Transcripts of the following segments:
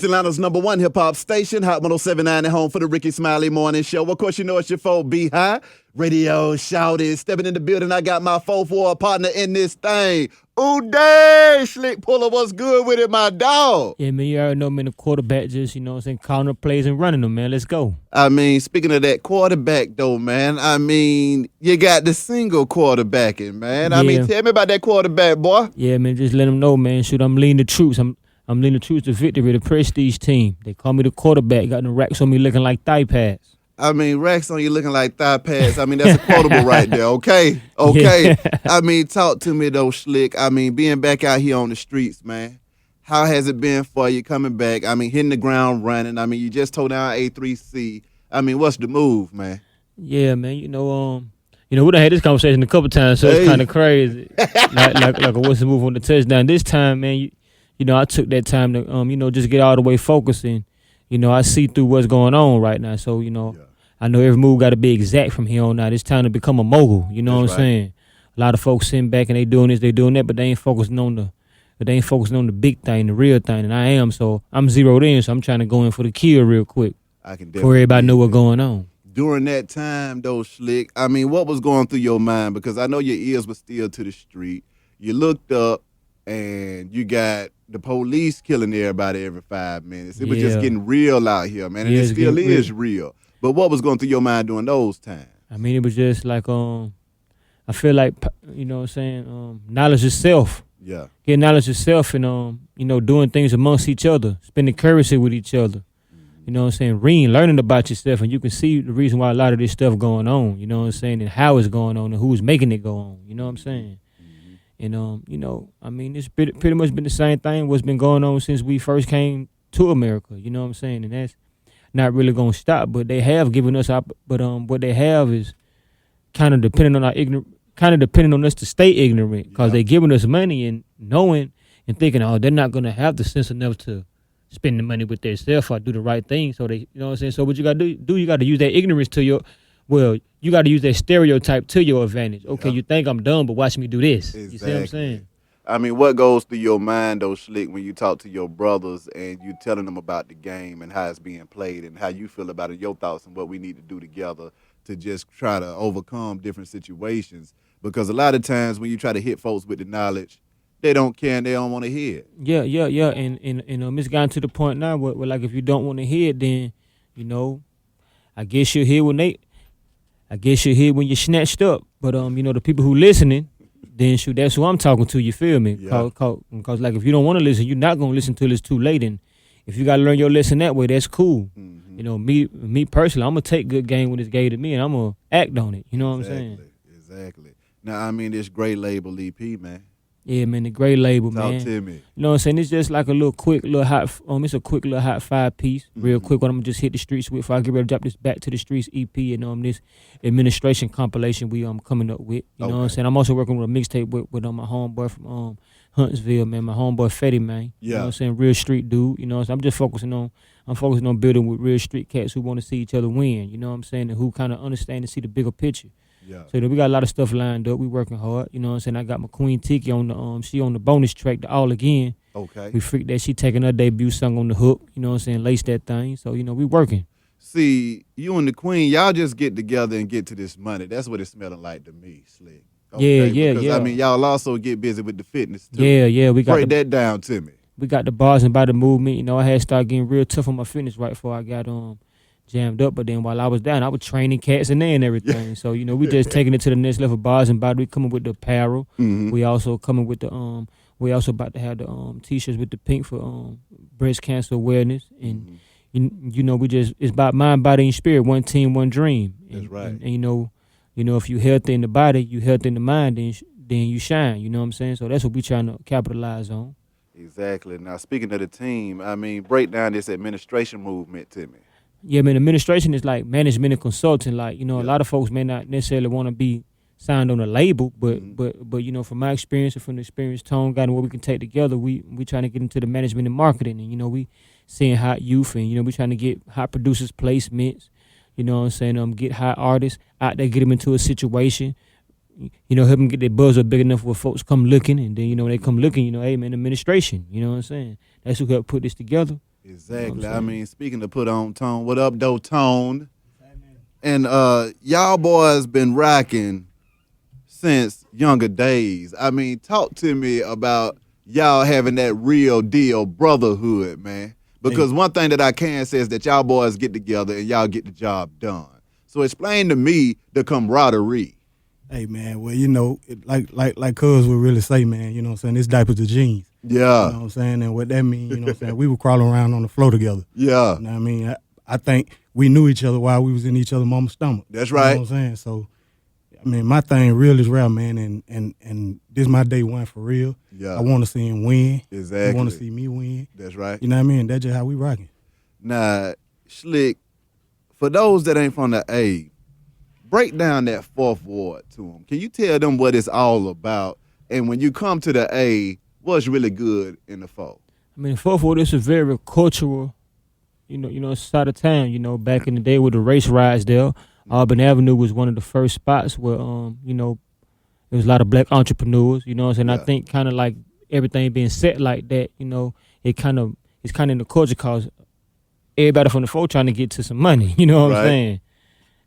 It's Atlanta's #1 hip-hop station, Hot 107.9 at home for the Ricky Smiley Morning Show. Of course, you know it's your 4B High. Radio shouted, stepping in the building. I got my 4-4 partner in this thing. Ooh, dang, Slick Pulla, what's good with it, my dog? Yeah, man, you already know, man, the quarterback just, you know what I'm saying, calling the plays and running them, man. Let's go. I mean, speaking of that quarterback, though, man, I mean, you got the single quarterbacking, man. I mean, tell me about that quarterback, boy. Yeah, man, just let them know, man. Shoot, I'm leading the troops. I'm leading the troops to victory, the prestige team. They call me the quarterback. Got the racks on me looking like thigh pads. I mean, racks on you looking like thigh pads. I mean, that's a quotable right there, okay? Okay. Yeah. I mean, talk to me, though, Slick. I mean, being back out here on the streets, man, how has it been for you coming back? I mean, hitting the ground running. I mean, you just tore down A3C. I mean, what's the move, man? Yeah, man, we done had this conversation a couple times, so it's kind of crazy. like what's the move on the touchdown? This time, man, I took that time to, just get all the way focused and, I see through what's going on right now. So, I know every move got to be exact from here on out. It's time to become a mogul. You know what I'm saying? A lot of folks sitting back and they doing this, they doing that, but they ain't focusing on the big thing, the real thing. And I am, so I'm zeroed in. So I'm trying to go in for the kill real quick. I can before everybody know what's going on. During that time, though, Slick, I mean, what was going through your mind? Because I know your ears were still to the street. You looked up and you got the police killing everybody every 5 minutes. It was just getting real out here, man, and it still is real. But what was going through your mind during those times? I mean, it was just like, I feel like, knowledge of self. Yeah. Get knowledge of self and, doing things amongst each other, spending currency with each other. You know what I'm saying? Learning about yourself, and you can see the reason why a lot of this stuff going on, you know what I'm saying, and how it's going on and who's making it go on, you know what I'm saying? And, I mean, it's pretty much been the same thing what's been going on since we first came to America, you know what I'm saying? And that's not really going to stop, but they have given us, what they have is kind of depending on us to stay ignorant, because they giving us money and knowing and thinking, oh, they're not going to have the sense enough to spend the money with themselves or do the right thing. So they, you know what I'm saying? So what you got to do, you got to use that ignorance you got to use that stereotype to your advantage. Okay, you think I'm dumb, but watch me do this. Exactly. You see what I'm saying? I mean, what goes through your mind, though, Slick, when you talk to your brothers and you telling them about the game and how it's being played and how you feel about it, your thoughts and what we need to do together to just try to overcome different situations? Because a lot of times when you try to hit folks with the knowledge, they don't care and they don't want to hear it. Yeah. And it's gotten to the point now where like, if you don't want to hear it, then, I guess you'll hear when you're snatched up. But, the people who listening, then shoot, that's who I'm talking to, you feel me? Yeah. Because like, if you don't want to listen, you're not going to listen till it's too late. And if you got to learn your lesson that way, that's cool. Mm-hmm. Me personally, I'm going to take good game when it's gave to me and I'm going to act on it. You know what I'm saying? Exactly. Now, I mean, this great label EP, man. Yeah, man, the great label, man. Talk to me. You know what I'm saying? It's just like a quick little hot 5-piece, real quick. What I'm gonna just hit the streets with. Before I get ready to drop this Back to the Streets EP and this administration compilation we coming up with. You know what I'm saying? I'm also working with a mixtape with my homeboy from Huntsville, man. My homeboy Fetty, man. Yeah. You know what I'm saying? Real street dude. You know what I'm saying? I'm just focusing on building with real street cats who want to see each other win. You know what I'm saying? And who kind of understand and see the bigger picture. Yeah. So we got a lot of stuff lined up. We working hard. You know what I'm saying? I got my Queen Tiki on the she on the bonus track, the All Again. Okay. We freaked that. She taking her debut song on the hook. You know what I'm saying? Lace that thing. So, we working. See, you and the Queen, y'all just get together and get to this money. That's what it's smelling like to me, Slick. Okay? Yeah. Because, I mean, y'all also get busy with the fitness, too. Yeah. We got break that down to me. We got the bars and by the movement. I had started getting real tough on my fitness right before I got jammed up, but then while I was down, I was training cats and everything. Yeah. So, we just taking it to the next level. Bars and body, we coming with the apparel. Mm-hmm. We also coming with the we also about to have the t-shirts with the pink for breast cancer awareness. And we just, it's about mind, body, and spirit. One team, one dream. That's right. And if you healthy in the body, you healthy in the mind, then you shine. You know what I'm saying? So that's what we trying to capitalize on. Exactly. Now, speaking of the team, I mean, break down this administration movement to me. Yeah, man, administration is like management and consulting. Like, a lot of folks may not necessarily want to be signed on a label, but from my experience and from the experience Tone got and what we can take together, we trying to get into the management and marketing. And, we seeing hot youth and, we trying to get hot producers placements, you know what I'm saying, get hot artists out there, get them into a situation, help them get their buzzer big enough where folks come looking. And then, when they come looking, hey, man, administration, you know what I'm saying? That's who helped put this together. You know what I'm Exactly. I saying? mean, speaking to put on tone, what up, though, tone? And y'all boys been rocking since younger days. I mean, talk to me about y'all having that real deal brotherhood, man. Hey, Because one thing that I can say is that y'all boys get together and y'all get the job done. So explain to me the camaraderie. hey, man. Well, like Cuz would really say, man. You know what I'm saying? This diapers the jeans. You Yeah, know what I'm saying? And what that mean, you know what I'm saying? We were crawling around on the floor together. yeah, You know what I mean? I think we knew each other while we was in each other's mama's stomach. that's You know what right. I'm saying? So, I mean, my thing real is real, man. And this my day one for real. I Yeah, want to see him win. He want to exactly. see me win. That's right. You know what I mean? That's just how we rocking. Now, Slick, for those that ain't from the A, break down that fourth ward to them. Can you tell them what it's all about? And when you come to the A, what's really good in the four? I mean, fourth ward is a very cultural, side of town. Back in the day with the race rides there, Auburn Avenue was one of the first spots where, there was a lot of black entrepreneurs. You know what I'm saying? I Yeah, think kind of like everything being set like that, it's kind of in the culture cause everybody from the four trying to get to some money. You know what I'm right. saying?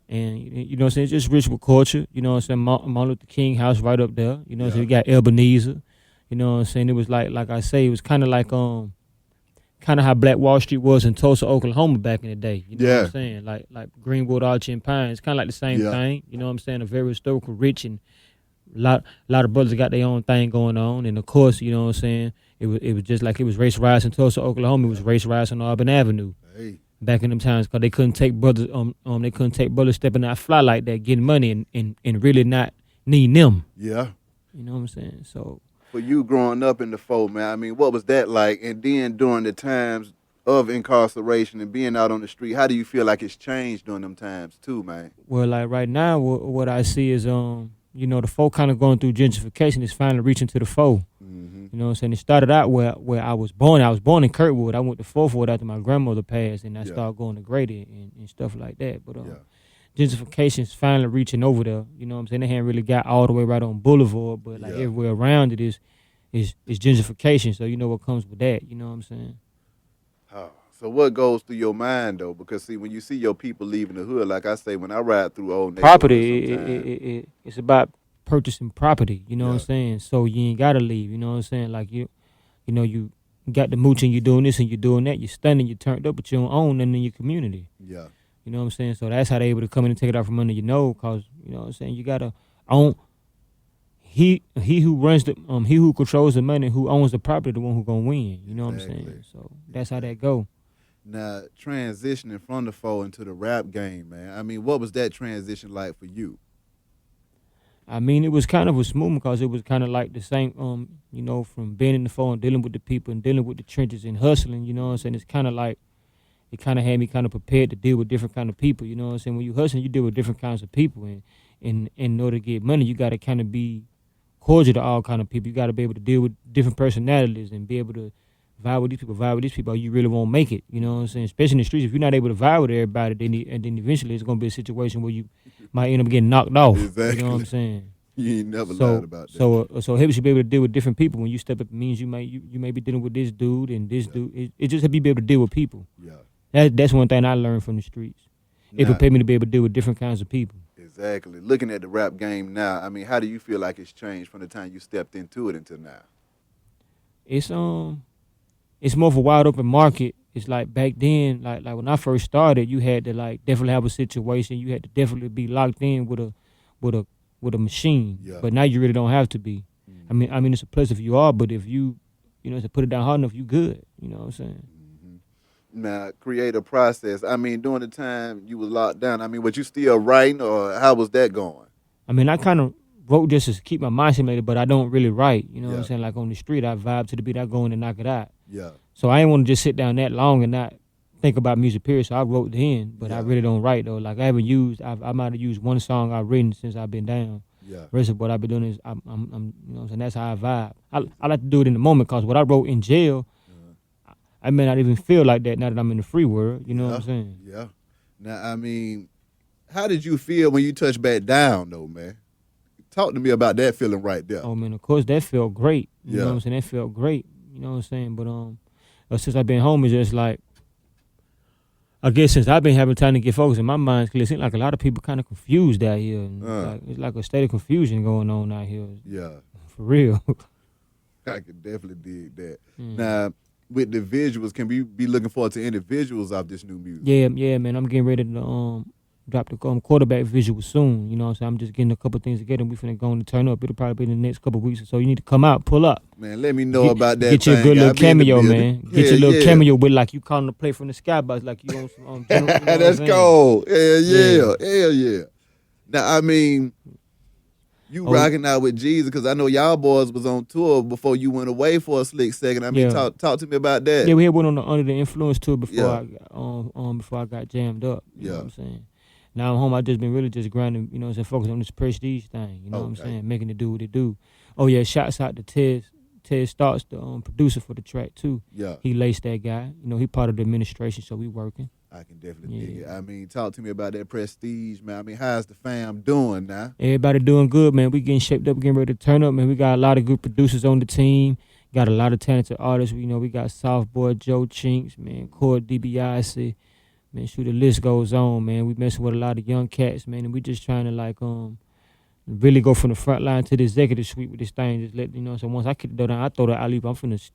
And you know what I'm saying? It's just rich with culture. You know what I'm saying? Martin Luther King house right up there. You know what I'm Yeah, saying? We got Ebenezer. You know what I'm saying? It was like I say, it was kind of like kind of how Black Wall Street was in Tulsa, Oklahoma back in the day. You know what yeah, I'm saying? Like Greenwood, Archie, and Pine. It's kind of like the same yeah. thing. You know what I'm saying? A very historical, rich, and lot of brothers got their own thing going on. And of course, you know what I'm saying? It was just like it was race riots in Tulsa, Oklahoma. It was race riots on Auburn Avenue Hey, back in them times because they couldn't take brothers stepping out fly like that, getting money and really not needing them. yeah. You know what I'm saying? So For you growing up in the four, man, I mean, what was that like? And then during the times of incarceration and being out on the street, how do you feel like it's changed during them times too, man? well, like right now, what I see is the foe kind of going through gentrification. Is finally reaching to the foe. Mm-hmm. You know what I'm saying? It started out where I was born. I was born in Kirkwood. I went to Fourth Ward after my grandmother passed, and I Yeah, started going to Grady and stuff like that. But yeah, gentrification is finally reaching over there. You know what I'm saying? They haven't really got all the way right on Boulevard, but like yeah. everywhere around it is gentrification. So you know what comes with that. You know what I'm saying? Oh, so what goes through your mind though? Because see, when you see your people leaving the hood, like I say, when I ride through old neighborhoods, Property, sometimes, it's about purchasing property. You know what I'm yeah, saying? So you ain't gotta leave. You know what I'm saying? Like you got the mooch and you're doing this and you're doing that. You're stunning, you're turned up, but you don't own nothing in your community. yeah, You know what I'm saying? So that's how they able to come in and take it out from under your nose. Cause you know what I'm saying. You gotta own. He who runs he who controls the money, who owns the property, the one who gonna win. You know what I'm exactly, saying? So that's how that exactly. go. Now transitioning from the four into the rap game, man. I mean, what was that transition like for you? I mean, it was kind of a smooth because it was kind of like the same, from being in the phone, dealing with the people and dealing with the trenches and hustling. You know what I'm saying? It's kind of like it kind of had me kind of prepared to deal with different kind of people. You know what I'm saying? When you hustling, you deal with different kinds of people, and in order to get money, you got to kind of be cordial to all kind of people. You got to be able to deal with different personalities and be able to vibe with these people, or you really won't make it. You know what I'm saying? Especially in the streets, if you're not able to vibe with everybody, then eventually it's gonna be a situation where you might end up getting knocked off. You know what I'm Exactly. saying? You ain't never lied So about that. so helps you be able to deal with different people. When you step up, it means you may be dealing with this dude and this Yeah, dude. It just helps you be able to deal with people. yeah. That's one thing I learned from the streets. It Now, prepared me to be able to deal with different kinds of people. exactly. Looking at the rap game now, I mean, how do you feel like it's changed from the time you stepped into it until now? It's it's more of a wide open market. It's like back then, like when I first started, you had to like definitely have a situation. You had to definitely be locked in with a with a machine. Yeah. But now you really don't have to be. Mm-hmm. I mean it's a plus if you are, but if to put it down hard enough, you good. You know what I'm saying? Now, creative process. I mean, during the time you was locked down, I mean, was you still writing, or how was that going? I mean I kind of wrote just to keep my mind stimulated, but I don't really write. You know what I'm Yeah, saying? Like on the street, I vibe to the beat, I go in and knock it out. yeah, So I ain't want to just sit down that long and not think about music period. So I wrote then, but I yeah, really don't write though. Like I might have used one song I've written since I've been down. yeah. Rest of what I've been doing is I'm you know what I'm saying, that's how I vibe. I like to do it in the moment because what I wrote in jail, I may not even feel like that now that I'm in the free world. You know what Yeah, I'm saying? yeah. Now, I mean, how did you feel when you touched back down, though, man? Talk to me about that feeling right there. Oh man, of course that felt great. You know what Yeah, I'm saying? That felt great. You know what I'm saying? But since I've been home, it's just like I guess since I've been having time to get focused in my mind's clear, it seems like a lot of people kind of confused out here. And it's like a state of confusion going on out here. Yeah. For real. I can definitely dig that. Mm. Now, with the visuals, can we be looking forward to any visuals of this new music? Yeah, man. I'm getting ready to drop the quarterback visual soon. You know what I'm saying? I'm just getting a couple things together. We finna go on to turn up. It'll probably be in the next couple of weeks or so. You need to come out, pull up. Man, let me know about that. Get your good little cameo, man. Get your little cameo with like you calling the play from the skybox, like you on some. That's cold. Hell yeah. Now, I mean, you rocking out with Jesus because I know y'all boys was on tour before you went away for a slick second. I mean, talk to me about that. Yeah, we had went on the Under the Influence tour before before I got jammed up. You know what I'm saying? Now I'm home. I just been really just grinding. You know what I'm saying? Focusing on this prestige thing. You know what I'm saying? Making it do what it do. Oh yeah, shouts out to Ted Starks, the producer for the track too. Yeah, he laced that guy. You know, he part of the administration, so we working. I can definitely dig it. I mean, talk to me about that prestige, man. I mean, how's the fam doing now? Everybody doing good, man. We getting shaped up, getting ready to turn up, man. We got a lot of good producers on the team. Got a lot of talented artists. You know, we got Softboy, Joe Chinks, man, Cord DiBiase. Man, shoot, the list goes on, man. We messing with a lot of young cats, man, and we just trying to like really go from the front line to the executive suite with this thing. Just let you know. So once I kick the door down, I throw the alley. I'm finna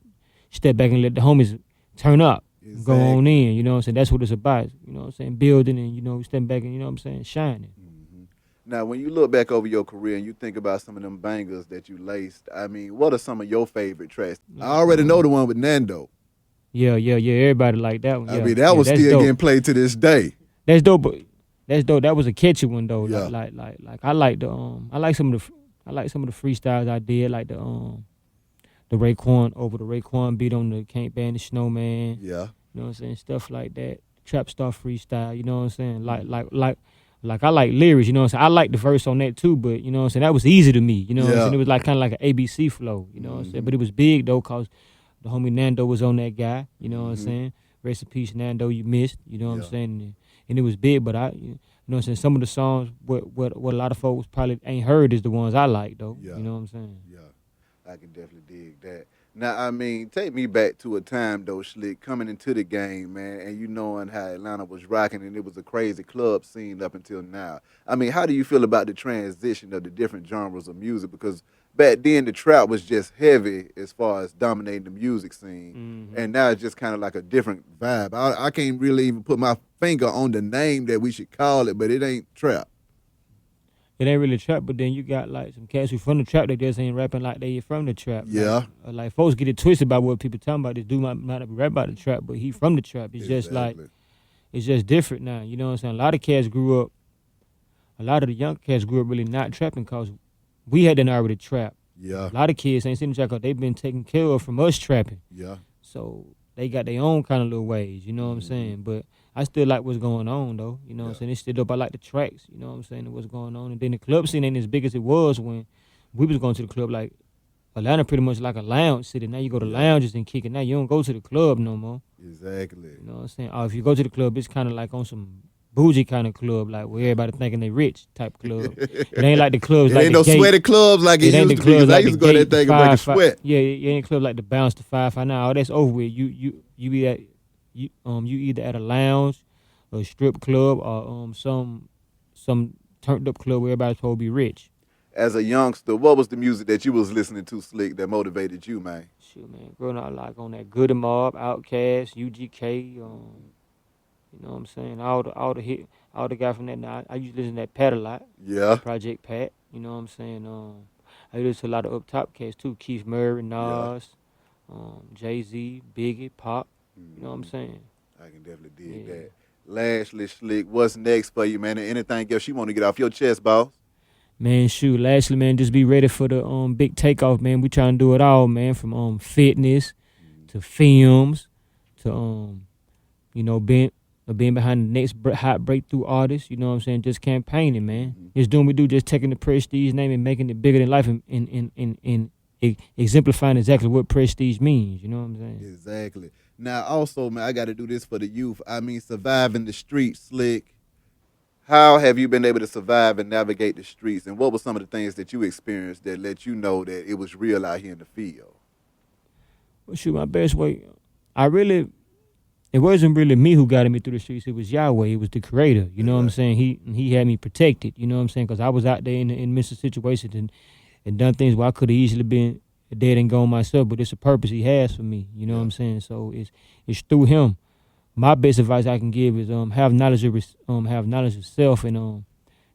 step back and let the homies turn up. Exactly. Go on in, you know what I'm saying? That's what it's about, you know what I'm saying? Building and, you know, stepping back and, you know what I'm saying, shining. Mm-hmm. Now, when you look back over your career and you think about some of them bangers that you laced, I mean, what are some of your favorite tracks? I already know the one with Nando. Yeah. Everybody like that one. I mean, that was still getting played to this day. That's dope. That was a catchy one though. Yeah. Like I like some of the freestyles I did, like the Raekwon over the Raekwon beat on the Can't Ban the Snowman. Yeah. You know what I'm saying? Stuff like that. Trap Star freestyle, you know what I'm saying? Like I like lyrics, you know what I'm saying? I like the verse on that too, but you know what I'm saying? That was easy to me, you know what I'm saying? It was like kind of like an ABC flow, you know what I'm saying? But it was big though, cause the homie Nando was on that guy, you know what I'm saying? Rest in peace, Nando, you missed, you know what I'm saying? And it was big, but you know what I'm saying? Some of the songs, what a lot of folks probably ain't heard is the ones I like though, you know what I'm saying? Yeah, I can definitely dig that. Now, I mean, take me back to a time, though, Slick, coming into the game, man, and you knowing how Atlanta was rocking and it was a crazy club scene up until now. I mean, how do you feel about the transition of the different genres of music? Because back then, the trap was just heavy as far as dominating the music scene, and now it's just kind of like a different vibe. I can't really even put my finger on the name that we should call it, but it ain't trap. It ain't really trap, but then you got like some cats who from the trap that just ain't rapping like they from the trap. Yeah. Like folks get it twisted about what people talking about. This dude might not be rap about the trap, but he from the trap. It's just like, it's just different now. You know what I'm saying? A lot of the young cats grew up really not trapping because we had done already trap. Yeah. A lot of kids ain't seen the trap because they've been taken care of from us trapping. Yeah. So they got their own kind of little ways, you know what I'm saying? But I still like what's going on, though. You know what I'm saying? It's still dope. I like the tracks, you know what I'm saying, and what's going on. And then the club scene ain't as big as it was when we was going to the club. Like, Atlanta pretty much like a lounge city. Now you go to lounges and kick it. Now you don't go to the club no more. Exactly. You know what I'm saying? Or if you go to the club, it's kind of like on some bougie kind of club, like where everybody thinking they rich type club. It ain't like the clubs like ain't no sweaty clubs like it used to be. I used to go there thinking about the sweat. Yeah, it ain't club like the Bounce to 5 now. All that's over with. You either at a lounge, a strip club, or some turned up club where everybody's supposed to be rich. As a youngster, what was the music that you was listening to, Slick, that motivated you, man? Shoot, man, growing up like on that Good Mob, Outkast, UGK, you know what I'm saying? All the guy from that. Now I used to listen to that Pat a lot. Yeah. Project Pat. You know what I'm saying? I listen to a lot of up top cats too. Keith Murray, Nas, Jay-Z, Biggie, Pop. You know what I'm saying? I can definitely dig that. Lastly, Slick, what's next for you, man? And anything else you want to get off your chest, boss? Man, shoot. Lastly, man, just be ready for the big takeoff, man. We trying to do it all, man. From fitness to films to you know, being behind the next hot breakthrough artist. You know what I'm saying? Just campaigning, man. Just doing what we do. Just taking the Prestige name and making it bigger than life and exemplifying exactly what prestige means. You know what I'm saying? Exactly. Now, also, man, I got to do this for the youth. I mean, surviving the streets, Slick. How have you been able to survive and navigate the streets? And what were some of the things that you experienced that let you know that it was real out here in the field? Well, shoot, my best way, I really it wasn't really me who got me through the streets. It was Yahweh. It was the Creator. You know what I'm saying? He had me protected. You know what I'm saying? Because I was out there in midst of situations and done things where I could have easily been dead and gone myself. But it's a purpose He has for me. You know what I'm saying? So it's through Him. My best advice I can give is have knowledge of self and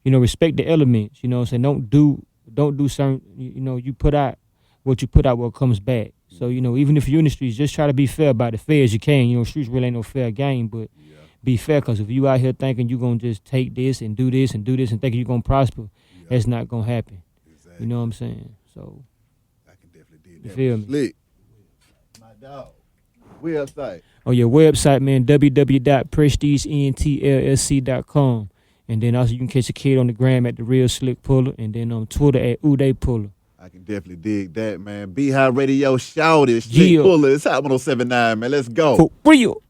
respect the elements. You know what I'm saying? Don't do certain. You put out what you put out, what comes back. So, even if you're in the streets, just try to be fair about it, fair as you can. Streets really ain't no fair game, but be fair, because if you out here thinking you're going to just take this and do this and thinking you're going to prosper, that's not going to happen. Exactly. You know what I'm saying? So, I can definitely do that. You feel me? Slick. My dog. Website. On your website, man, www.prestigeNTLSC.com. And then also you can catch a kid on the gram at The Real Slick Pulla, and then on Twitter at Uday Pulla. I can definitely dig that, man. Beehive Radio, shout it. Slick Pulla. It's Hot 107.9, man. Let's go. For real.